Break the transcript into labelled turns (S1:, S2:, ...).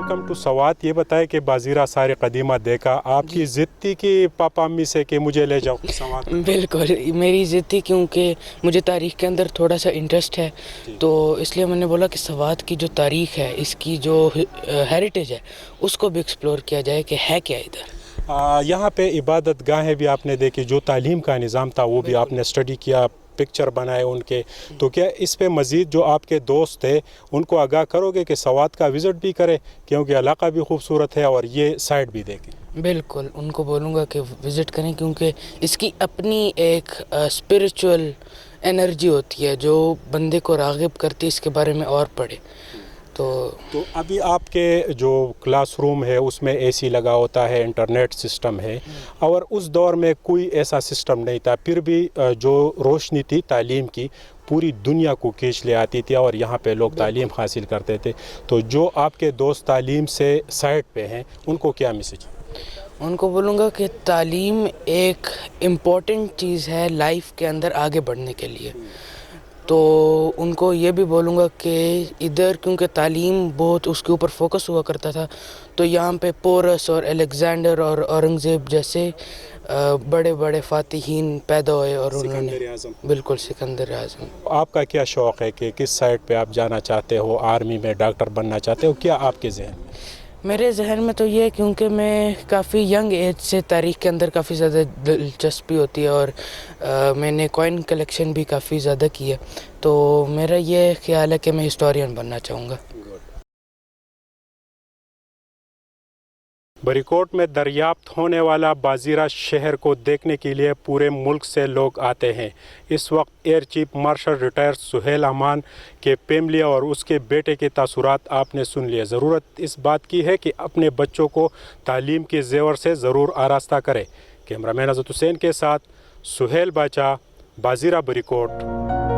S1: Welcome to Swat. یہ بتائے کہ بازیرہ سارے قدیمہ دیکھا, آپ کی ضد تھی کہ پاپا امی سے کہ مجھے لے جاؤ سوات؟
S2: بالکل میری ضد تھی, کیونکہ مجھے تاریخ کے اندر تھوڑا سا انٹرسٹ ہے, تو اس لیے میں نے بولا کہ سوات کی جو تاریخ ہے, اس کی جو ہیریٹیج ہے, اس کو بھی ایکسپلور کیا جائے کہ ہے کیا ادھر.
S1: یہاں پہ عبادت گاہیں بھی آپ نے دیکھی, جو تعلیم کا نظام تھا وہ بھی آپ نے اسٹڈی کیا, پکچر بنائے ان کے, تو کیا اس پہ مزید جو آپ کے دوست تھے ان کو آگاہ کرو گے کہ سوات کا وزٹ بھی کرے, کیونکہ علاقہ بھی خوبصورت ہے اور یہ سائٹ بھی دیکھیں؟
S2: بالکل ان کو بولوں گا کہ وزٹ کریں, کیونکہ اس کی اپنی ایک اسپریچول انرجی ہوتی ہے جو بندے کو راغب کرتی ہے اس کے بارے میں اور پڑھے. تو
S1: ابھی آپ کے جو کلاس روم ہے اس میں اے سی لگا ہوتا ہے, انٹرنیٹ سسٹم ہے, اور اس دور میں کوئی ایسا سسٹم نہیں تھا, پھر بھی جو روشنی تھی تعلیم کی پوری دنیا کو کھینچ لے آتی تھی اور یہاں پہ لوگ تعلیم حاصل کرتے تھے. تو جو آپ کے دوست تعلیم سے سائٹ پہ ہیں ان کو کیا میسج؟
S2: ان کو بولوں گا کہ تعلیم ایک امپورٹنٹ چیز ہے لائف کے اندر آگے بڑھنے کے لیے. تو ان کو یہ بھی بولوں گا کہ ادھر کیونکہ تعلیم بہت اس کے اوپر فوکس ہوا کرتا تھا, تو یہاں پہ پورس اور الیگزینڈر اور اورنگزیب جیسے بڑے بڑے فاتحین پیدا ہوئے, اور انہوں نے بالکل سکندر اعظم.
S1: آپ کا کیا شوق ہے کہ کس سائٹ پہ آپ جانا چاہتے ہو؟ آرمی میں ڈاکٹر بننا چاہتے ہو؟ کیا آپ کے ذہن میں؟
S2: میرے ذہن میں تو یہ ہے, کیونکہ میں کافی ینگ ایج سے تاریخ کے اندر کافی زیادہ دلچسپی ہوتی ہے, اور میں نے کوائن کلیکشن بھی کافی زیادہ کی ہے, تو میرا یہ خیال ہے کہ میں ہسٹورین بننا چاہوں گا.
S1: بریکوٹ میں دریافت ہونے والا بازیرہ شہر کو دیکھنے کے لیے پورے ملک سے لوگ آتے ہیں. اس وقت air chief marshal retire Sohail امان کے فیملی اور اس کے بیٹے کے تاثرات آپ نے سن لیے. ضرورت اس بات کی ہے کہ اپنے بچوں کو تعلیم کے زیور سے ضرور آراستہ کرے. کیمرہ مین عزت حسین کے ساتھ سہیل باچا, بازیرہ بریکوٹ.